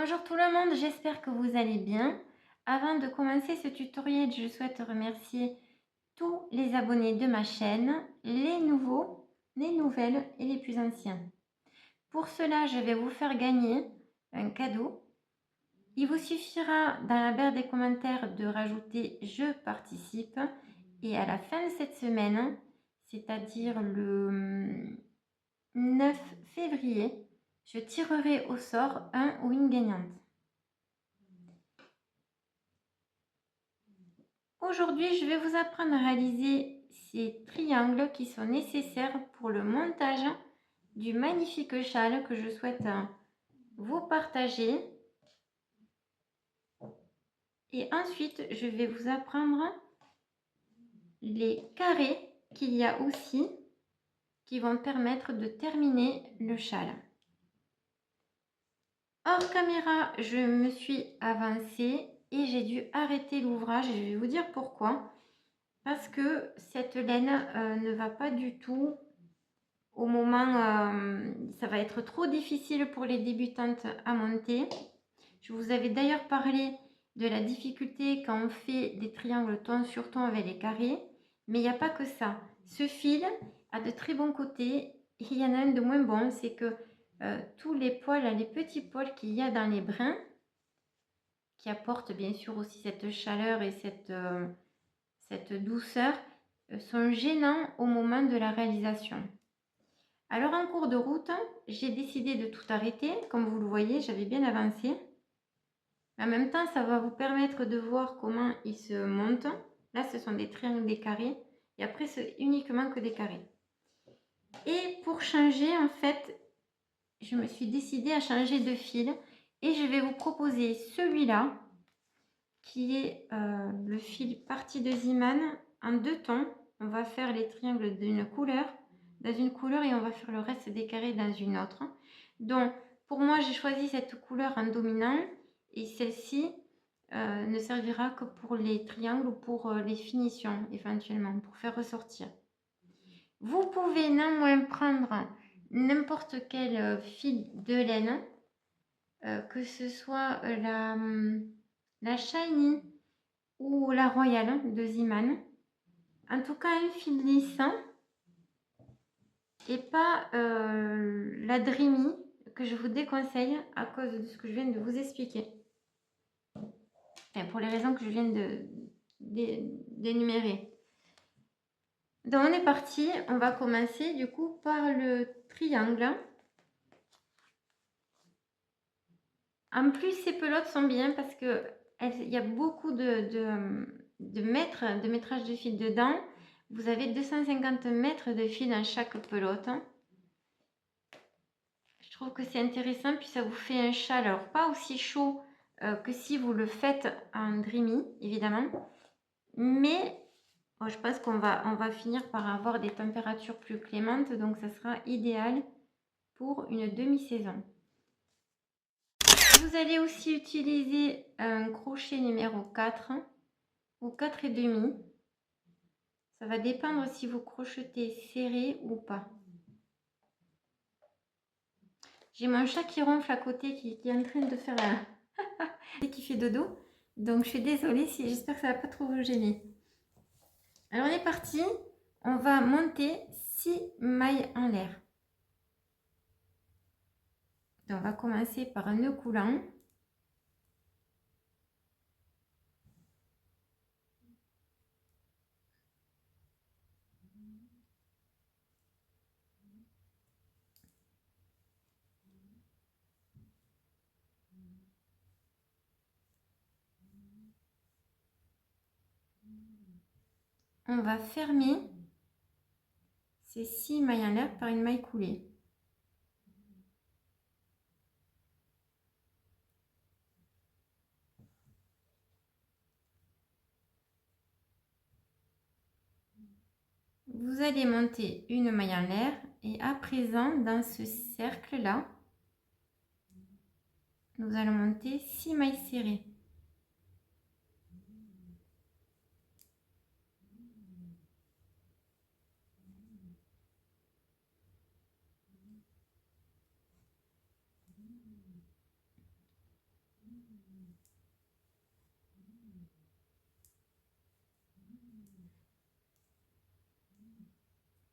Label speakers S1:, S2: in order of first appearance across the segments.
S1: Bonjour tout le monde, j'espère que vous allez bien. Avant de commencer ce tutoriel, je souhaite remercier tous les abonnés de ma chaîne, les nouveaux, les nouvelles et les plus anciens. Pour cela, je vais vous faire gagner un cadeau. Il vous suffira dans la barre des commentaires de rajouter « Je participe » et à la fin de cette semaine, c'est-à-dire le 9 février, je tirerai au sort un ou une gagnante. Aujourd'hui, je vais vous apprendre à réaliser ces triangles qui sont nécessaires pour le montage du magnifique châle que je souhaite vous partager. Et ensuite, je vais vous apprendre les carrés qu'il y a aussi qui vont permettre de terminer le châle. Hors caméra, je me suis avancée et j'ai dû arrêter l'ouvrage. Je vais vous dire pourquoi. Parce que cette laine ne va pas du tout au moment, ça va être trop difficile pour les débutantes à monter. Je vous avais d'ailleurs parlé de la difficulté quand on fait des triangles ton sur ton avec les carrés, mais il n'y a pas que ça. Ce fil a de très bons côtés et il y en a un de moins bon, c'est que tous les poils, les petits poils qu'il y a dans les brins, qui apportent bien sûr aussi cette chaleur et cette douceur, sont gênants au moment de la réalisation. Alors en cours de route, j'ai décidé de tout arrêter. Comme vous le voyez, j'avais bien avancé. En même temps, ça va vous permettre de voir comment ils se montent. Là, ce sont des triangles, des carrés. Et après, c'est uniquement que des carrés. Et pour changer, en fait, je me suis décidée à changer de fil. Et je vais vous proposer celui-là, qui est le fil parti de Ziman en 2 tons. On va faire les triangles d'une couleur, dans une couleur, et on va faire le reste des carrés dans une autre. Donc, pour moi, j'ai choisi cette couleur en dominant, et celle-ci ne servira que pour les triangles ou pour les finitions, éventuellement, pour faire ressortir. Vous pouvez néanmoins prendre n'importe quel fil de laine, que ce soit la Shiny ou la Royale de Ziman. En tout cas, un fil lissant et pas la Dreamy que je vous déconseille à cause de ce que je viens de vous expliquer. Enfin, pour les raisons que je viens d'énumérer. Donc on est parti, on va commencer du coup par le triangle. En plus, ces pelotes sont bien parce que il y a beaucoup de métrage de fil dedans. Vous avez 250 mètres de fil dans chaque pelote. Je trouve que c'est intéressant, puis ça vous fait un châle. Alors, pas aussi chaud que si vous le faites en Dreamy, évidemment. Mais bon, je pense qu'on va finir par avoir des températures plus clémentes. Donc, ça sera idéal pour une demi-saison. Vous allez aussi utiliser un crochet numéro 4 ou 4,5. Ça va dépendre si vous crochetez serré ou pas. J'ai mon chat qui ronfle à côté qui est en train de faire et qui fait dodo. Donc je suis désolée, j'espère que ça ne va pas trop vous gêner. Alors on est parti. On va monter 6 mailles en l'air. Donc on va commencer par un nœud coulant. On va fermer ces 6 mailles en l'air par une maille coulée. Vous allez monter une maille en l'air et à présent dans ce cercle là, nous allons monter 6 mailles serrées.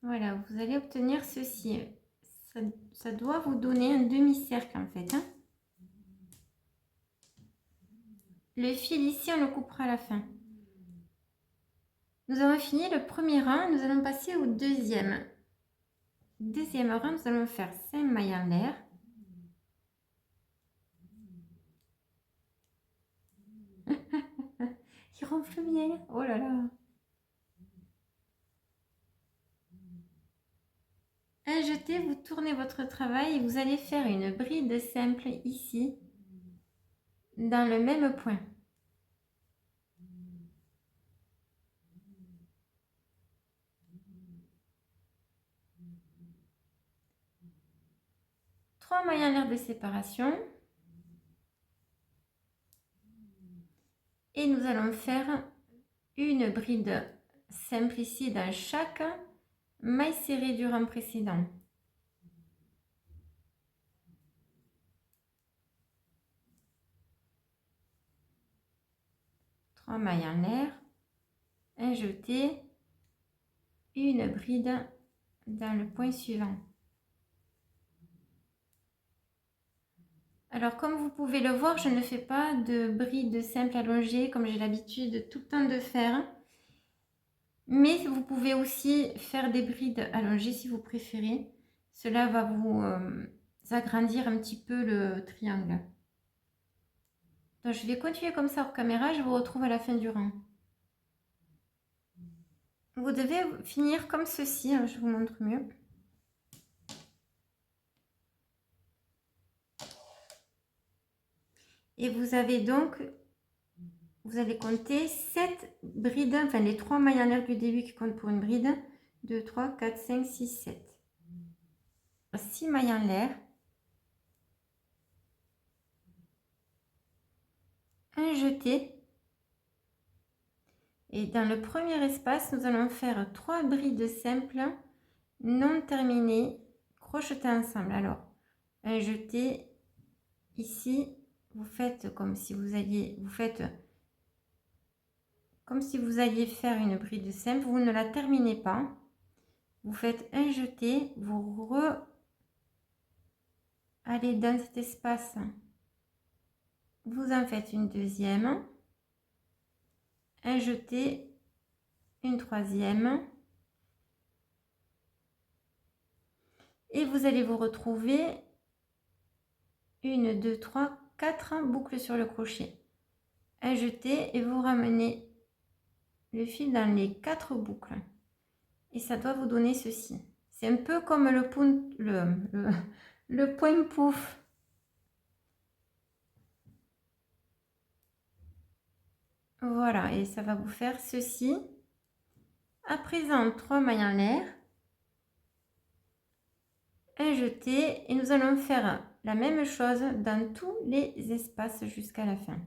S1: Voilà, vous allez obtenir ceci. Ça doit vous donner un demi-cercle en fait, hein. Le fil ici, on le coupera à la fin. Nous avons fini le premier rang, nous allons passer au deuxième. Deuxième rang, nous allons faire 5 mailles en l'air. Il ronfle bien, oh là là. Un jeté, vous tournez votre travail et vous allez faire une bride simple ici, dans le même point. Trois mailles en l'air de séparation. Et nous allons faire une bride simple ici dans chaque maille serrée du rang précédent. Trois mailles en l'air, un jeté, une bride dans le point suivant. Alors comme vous pouvez le voir, je ne fais pas de bride simple allongée comme j'ai l'habitude tout le temps de faire. Mais vous pouvez aussi faire des brides allongées si vous préférez. Cela va vous agrandir un petit peu le triangle. Donc je vais continuer comme ça hors caméra, je vous retrouve à la fin du rang. Vous devez finir comme ceci, hein, je vous montre mieux. Et vous avez donc, vous allez compter 7 brides, enfin les 3 mailles en l'air du début qui comptent pour une bride. 2, 3, 4, 5, 6, 7. 6 mailles en l'air. Un jeté. Et dans le premier espace, nous allons faire 3 brides simples non terminées, crochetées ensemble. Alors, un jeté ici, vous faites comme si vous alliez, faire une bride simple, vous ne la terminez pas. Vous faites un jeté, vous allez dans cet espace, vous en faites une deuxième, un jeté, une troisième, et vous allez vous retrouver 1, 2, 3, 4 boucles sur le crochet. Un jeté et vous ramenez le fil dans les 4 boucles. Et ça doit vous donner ceci. C'est un peu comme le point pouf. Voilà, et ça va vous faire ceci. À présent, 3 mailles en l'air. Un jeté et nous allons faire la même chose dans tous les espaces jusqu'à la fin.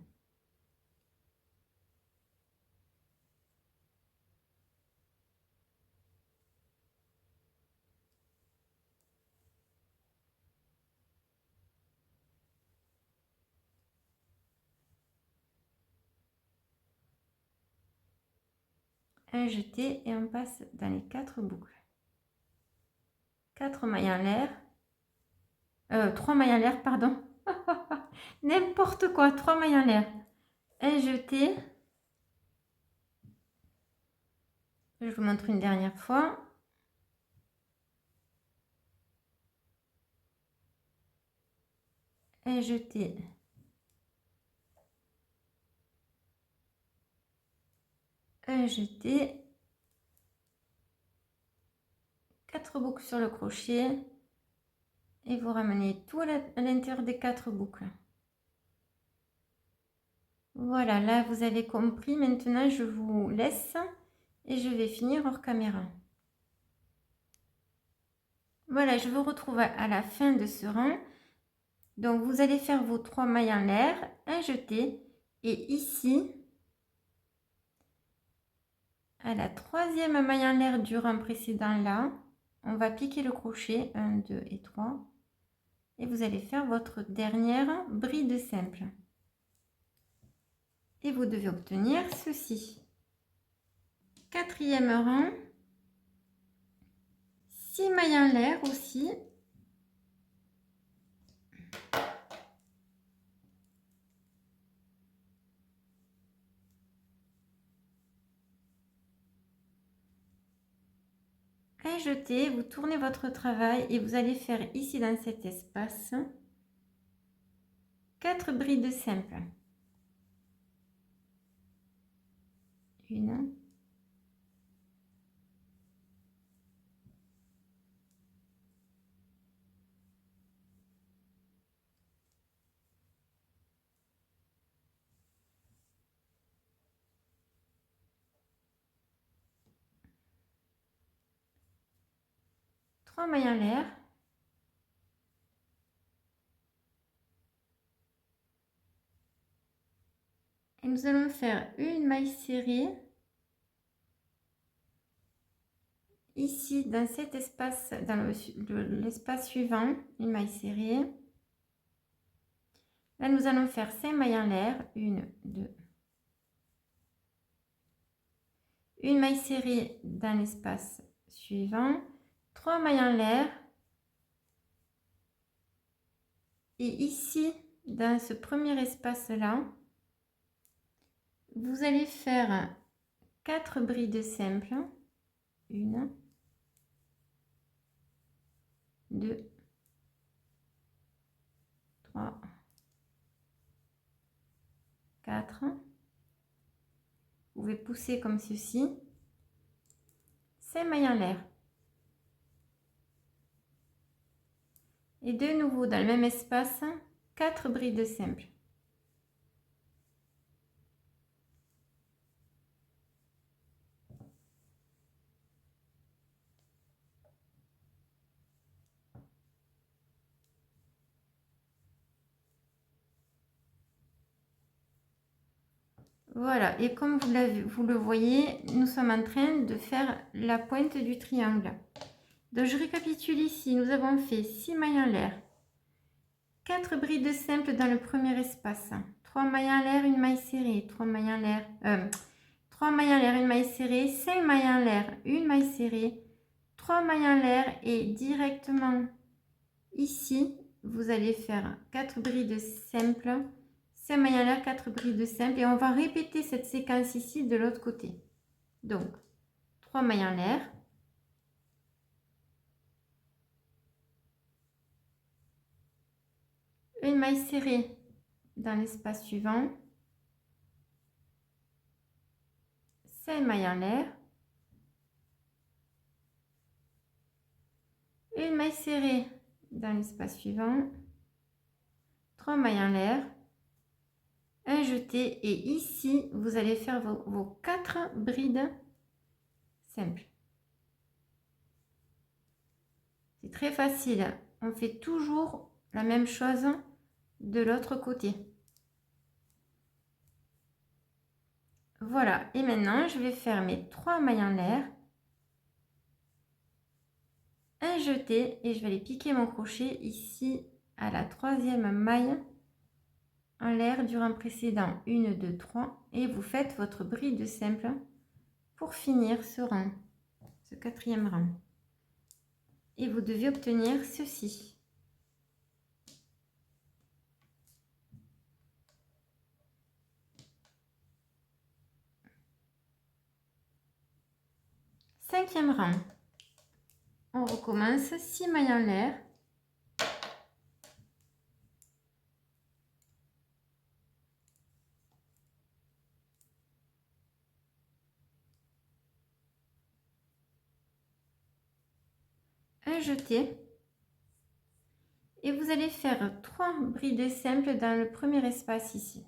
S1: Un jeté et on passe dans les 4 boucles. 4 mailles en l'air. 3 mailles en l'air, pardon. N'importe quoi, 3 mailles en l'air. Un jeté. Je vous montre une dernière fois. Un jeté. Un jeté. 4 boucles sur le crochet. Et vous ramenez tout à l'intérieur des 4 boucles. Voilà, là vous avez compris. Maintenant je vous laisse et je vais finir hors caméra. Voilà, je vous retrouve à la fin de ce rang. Donc vous allez faire vos 3 mailles en l'air, un jeté, et ici, à la 3e maille en l'air du rang précédent là, on va piquer le crochet 1, 2 et 3, et vous allez faire votre dernière bride simple. Et vous devez obtenir ceci. Quatrième rang, 6 mailles en l'air aussi. Et jetez, vous tournez votre travail et vous allez faire ici dans cet espace 4 brides simples. Une, trois mailles en l'air. Et nous allons faire une maille serrée ici dans cet espace, dans l'espace suivant, une maille serrée. Là, nous allons faire 5 mailles en l'air, 1, 2. Une maille serrée dans l'espace suivant, 3 mailles en l'air. Et ici, dans ce premier espace-là, vous allez faire 4 brides simples. 1, 2, 3, 4. Vous pouvez pousser comme ceci. 5 mailles en l'air. Et de nouveau, dans le même espace, 4 brides simples. Voilà, et comme vous le voyez, nous sommes en train de faire la pointe du triangle. Donc je récapitule ici, nous avons fait 6 mailles en l'air, 4 brides simples dans le premier espace, 3 mailles en l'air, une maille serrée, 3 mailles en l'air, 3 mailles en l'air, une maille serrée, 5 mailles en l'air, une maille serrée, 3 mailles en l'air et directement ici, vous allez faire 4 brides simples, 5 mailles en l'air, 4 brides simples et on va répéter cette séquence ici de l'autre côté. Donc 3 mailles en l'air, une maille serrée dans l'espace suivant, 5 mailles en l'air, une maille serrée dans l'espace suivant, 3 mailles en l'air, un jeté et ici vous allez faire vos 4 brides simples. C'est très facile, on fait toujours la même chose de l'autre côté. Voilà, et maintenant je vais faire mes 3 mailles en l'air, un jeté et je vais aller piquer mon crochet ici à la 3e maille en l'air du rang précédent, 1, 2, 3 et vous faites votre bride simple pour finir ce rang, ce 4e rang. Et vous devez obtenir ceci. Cinquième rang. On recommence 6 mailles en l'air. Un jeté. Et vous allez faire 3 brides simples dans le premier espace ici.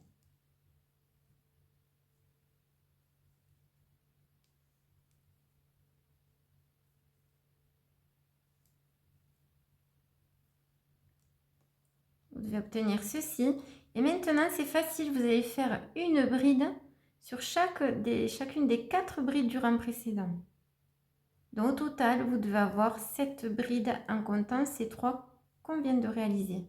S1: Vous devez obtenir ceci. Et maintenant, c'est facile, vous allez faire une bride sur chacune des 4 brides du rang précédent. Donc au total, vous devez avoir 7 brides en comptant ces 3 qu'on vient de réaliser.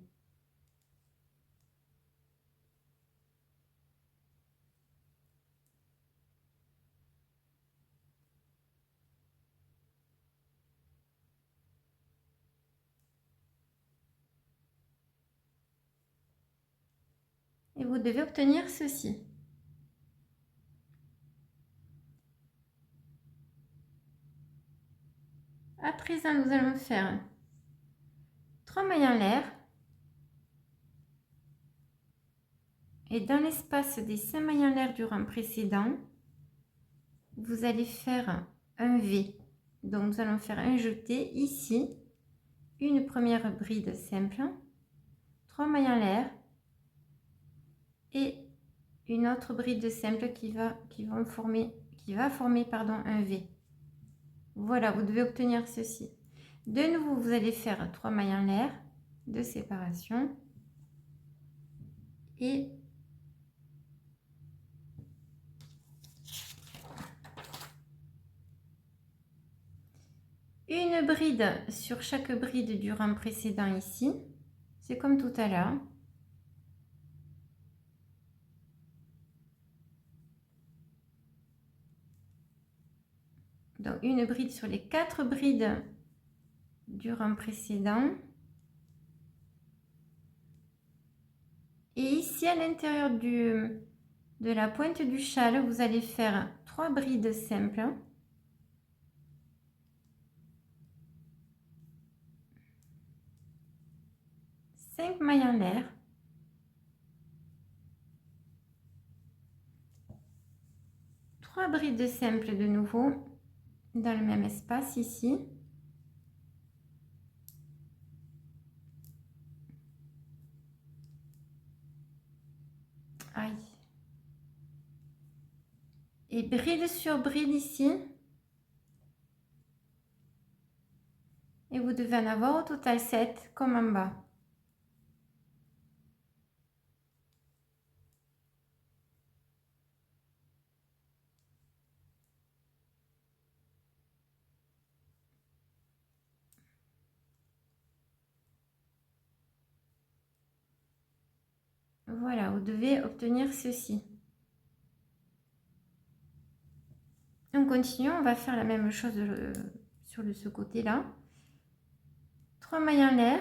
S1: devez obtenir ceci. À présent, nous allons faire 3 mailles en l'air. Et dans l'espace des 5 mailles en l'air du rang précédent, vous allez faire un V. Donc nous allons faire un jeté ici, une première bride simple, 3 mailles en l'air et une autre bride simple qui va former un V. Voilà, vous devez obtenir ceci. De nouveau, vous allez faire 3 mailles en l'air de séparation et une bride sur chaque bride du rang précédent ici. C'est comme tout à l'heure. Donc une bride sur les 4 brides du rang précédent. Et ici à l'intérieur de la pointe du châle, vous allez faire 3 brides simples. Cinq mailles en l'air. Trois brides simples de nouveau dans le même espace ici. Aïe. Et bride sur bride ici. Et vous devez en avoir au total 7 comme en bas. Voilà, vous devez obtenir ceci. On continue, on va faire la même chose sur ce côté-là. 3 mailles en l'air.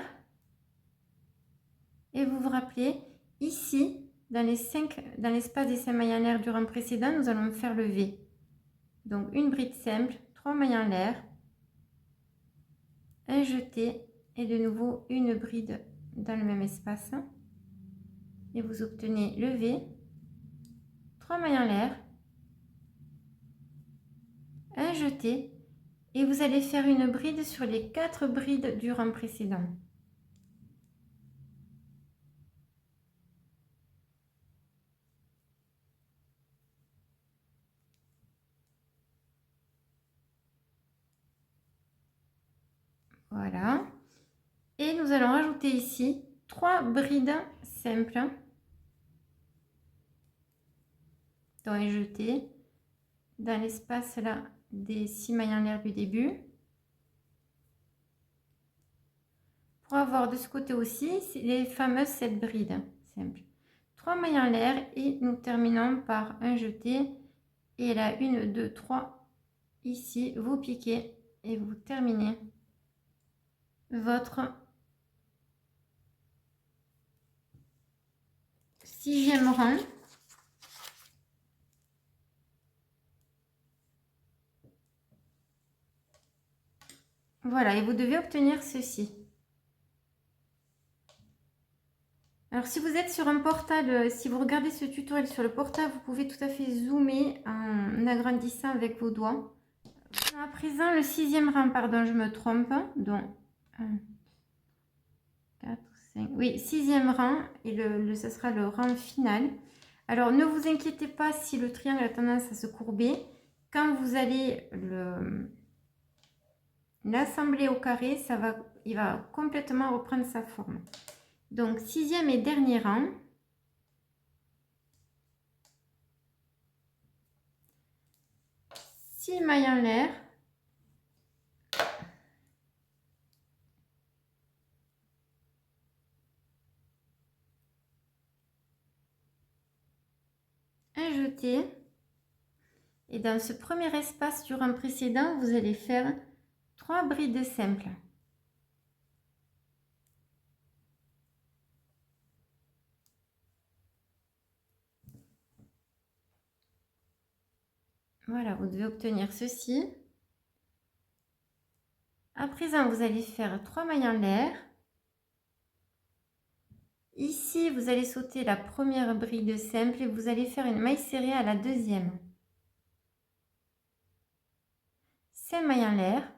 S1: Et vous vous rappelez, ici, dans l'espace des 5 mailles en l'air du rang précédent, nous allons faire le V. Donc une bride simple, 3 mailles en l'air, un jeté et de nouveau une bride dans le même espace. Et vous obtenez le V, 3 mailles en l'air, un jeté et vous allez faire une bride sur les 4 brides du rang précédent. Voilà. Et nous allons rajouter ici 3 brides simples, dont un jeté dans l'espace là des 6 mailles en l'air du début. Pour avoir de ce côté aussi les fameuses 7 brides simples. 3 mailles en l'air et nous terminons par un jeté. Et là, 1, 2, 3, ici, vous piquez et vous terminez votre 6e rang. Voilà, et vous devez obtenir ceci. Alors, si vous êtes sur un portable, si vous regardez ce tutoriel sur le portable, vous pouvez tout à fait zoomer en agrandissant avec vos doigts. À présent, le 6e rang, pardon, je me trompe. Donc, 1, 4, 5, oui, 6e rang, et ce sera le rang final. Alors, ne vous inquiétez pas si le triangle a tendance à se courber. Quand vous allez l'assembler au carré, il va complètement reprendre sa forme. Donc, 6e et dernier rang. Six mailles en l'air. Un jeté. Et dans ce premier espace du rang précédent, vous allez faire 3 brides simples. Voilà, vous devez obtenir ceci. À présent, vous allez faire 3 mailles en l'air. Ici, vous allez sauter la première bride simple et vous allez faire une maille serrée à la deuxième. 5 mailles en l'air.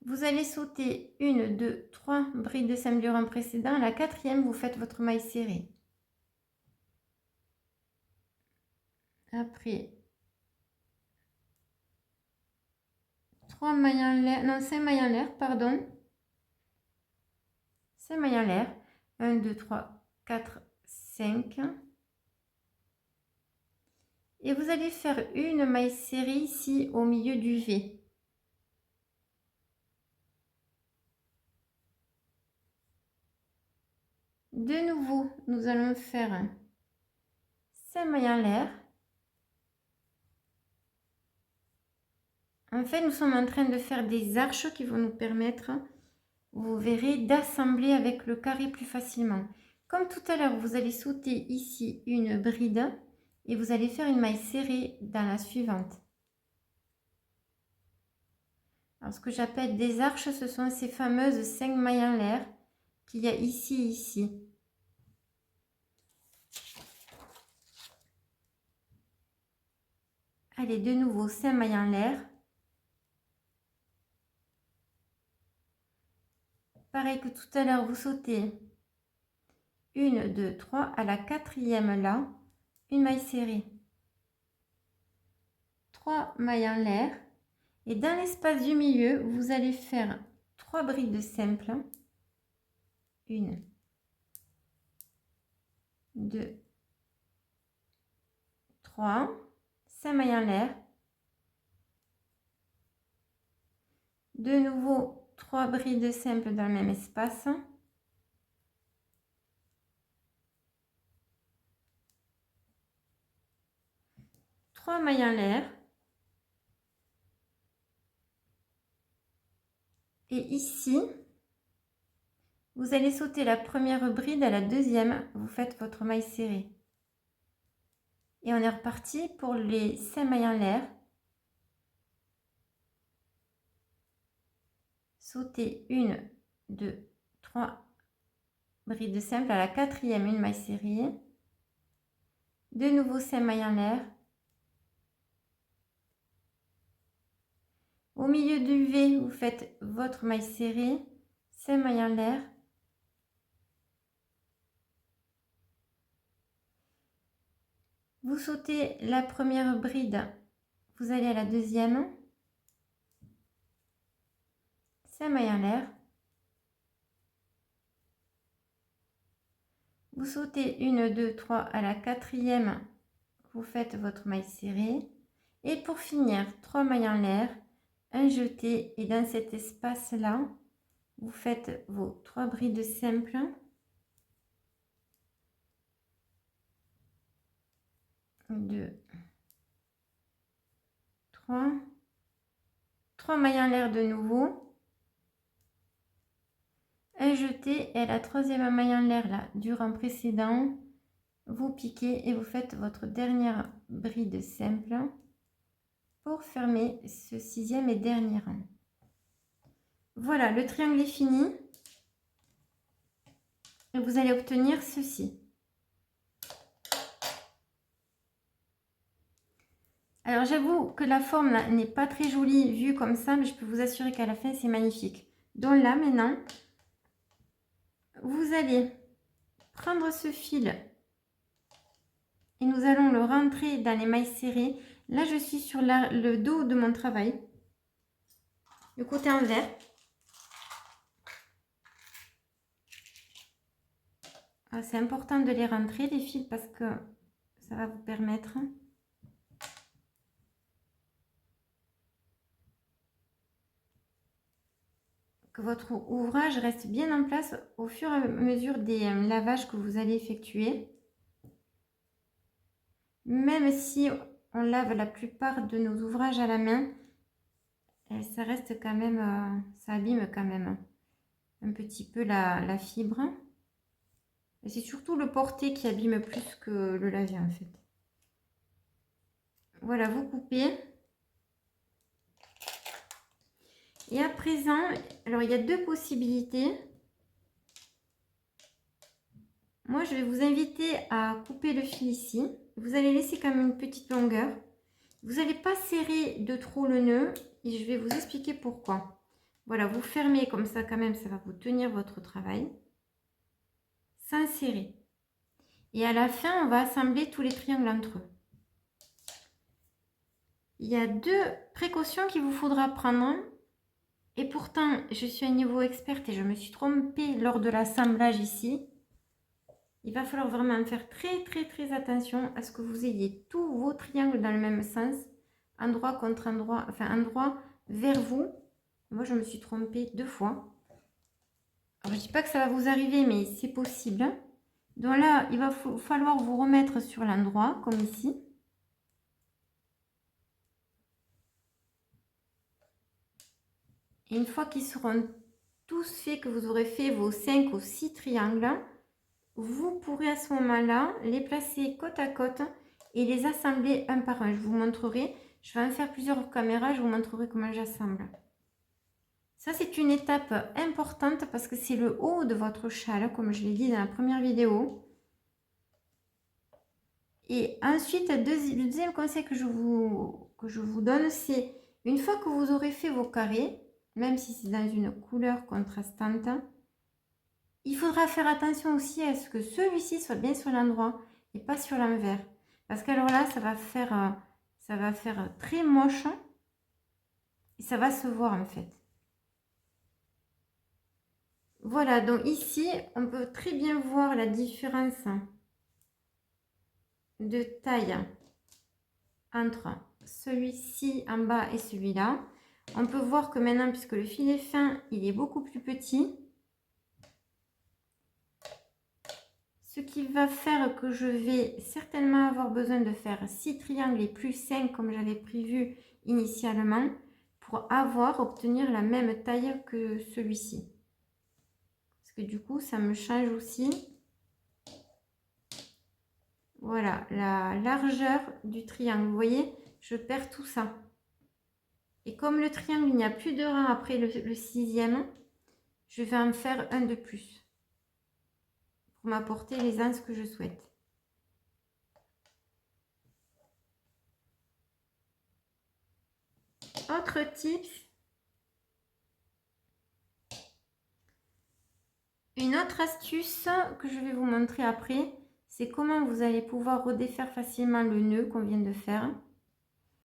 S1: Vous allez sauter 1, 2, 3 brides simples du rang précédent. À la quatrième, vous faites votre maille serrée. Après, 3 mailles en l'air, non, 5 mailles en l'air, pardon. 5 mailles en l'air. 1, 2, 3, 4, 5. Et vous allez faire une maille serrée ici au milieu du V. De nouveau, nous allons faire 5 mailles en l'air. En fait, nous sommes en train de faire des arches qui vont nous permettre, vous verrez, d'assembler avec le carré plus facilement. Comme tout à l'heure, vous allez sauter ici une bride et vous allez faire une maille serrée dans la suivante. Alors, ce que j'appelle des arches, ce sont ces fameuses 5 mailles en l'air qu'il y a ici et ici. Allez, de nouveau 5 mailles en l'air. Pareil que tout à l'heure, vous sautez 1, 2, 3, à la quatrième là, une maille serrée. 3 mailles en l'air. Et dans l'espace du milieu, vous allez faire 3 brides simples. 1, 2, 3, 5 mailles en l'air. De nouveau, 3 brides simples dans le même espace. Trois mailles en l'air. Et ici, vous allez sauter la première bride à la deuxième. Vous faites votre maille serrée. Et on est reparti pour les 5 mailles en l'air. Sauter 1, 2, 3 brides simples. À la quatrième, une maille serrée. De nouveau 5 mailles en l'air. Au milieu du V, vous faites votre maille serrée, 5 mailles en l'air. Vous sautez la première bride, vous allez à la deuxième, 5 mailles en l'air. Vous sautez 1, 2, 3 à la quatrième, vous faites votre maille serrée. Et pour finir, 3 mailles en l'air, un jeté, et dans cet espace-là, vous faites vos 3 brides simples. 2, 3, 3 mailles en l'air de nouveau. Un jeté et à la troisième maille en l'air là du rang précédent, vous piquez et vous faites votre dernière bride simple pour fermer ce sixième et dernier rang. Voilà, le triangle est fini et vous allez obtenir ceci. Alors j'avoue que la forme là n'est pas très jolie vue comme ça, mais je peux vous assurer qu'à la fin c'est magnifique. Donc là maintenant, vous allez prendre ce fil et nous allons le rentrer dans les mailles serrées. Là je suis sur le dos de mon travail, le côté envers. C'est important de les rentrer les fils parce que ça va vous permettre que votre ouvrage reste bien en place au fur et à mesure des lavages que vous allez effectuer. Même si on lave la plupart de nos ouvrages à la main, ça reste quand même, ça abîme quand même un petit peu la fibre. C'est surtout le porté qui abîme plus que le lavé en fait. Voilà, vous coupez. Et à présent, alors il y a deux possibilités. Moi, je vais vous inviter à couper le fil ici. Vous allez laisser quand même une petite longueur. Vous n'allez pas serrer de trop le nœud et je vais vous expliquer pourquoi. Voilà, vous fermez comme ça quand même, ça va vous tenir votre travail. Sans serrer. Et à la fin, on va assembler tous les triangles entre eux. Il y a deux précautions qu'il vous faudra prendre. Et pourtant, je suis à niveau experte et je me suis trompée lors de l'assemblage ici. Il va falloir vraiment faire très attention à ce que vous ayez tous vos triangles dans le même sens. Endroit contre endroit, enfin endroit vers vous. Moi, je me suis trompée 2 fois. Alors, je ne dis pas que ça va vous arriver, mais c'est possible. Donc là, il va falloir vous remettre sur l'endroit, comme ici. Et une fois qu'ils seront tous faits, que vous aurez fait vos 5 ou 6 triangles, vous pourrez à ce moment-là les placer côte à côte et les assembler un par un. Je vous montrerai, je vais en faire plusieurs caméras, je vous montrerai comment j'assemble. Ça, c'est une étape importante parce que c'est le haut de votre châle, comme je l'ai dit dans la première vidéo. Et ensuite, le deuxième conseil que je vous donne, c'est une fois que vous aurez fait vos carrés, même si c'est dans une couleur contrastante, il faudra faire attention aussi à ce que celui-ci soit bien sur l'endroit et pas sur l'envers. Parce qu'alors là, ça va faire très moche et ça va se voir en fait. Voilà, donc ici, on peut très bien voir la différence de taille entre celui-ci en bas et celui-là. On peut voir que maintenant, puisque le fil est fin, il est beaucoup plus petit. Ce qui va faire que je vais certainement avoir besoin de faire 6 triangles et plus 5 comme j'avais prévu initialement pour obtenir la même taille que celui-ci. Parce que du coup, ça me change aussi. Voilà, la largeur du triangle. Vous voyez, je perds tout ça. Et comme le triangle, il n'y a plus de rang après le sixième, je vais en faire un de plus pour m'apporter les anses que je souhaite. Autre tips, une autre astuce que je vais vous montrer après, c'est comment vous allez pouvoir redéfaire facilement le nœud qu'on vient de faire.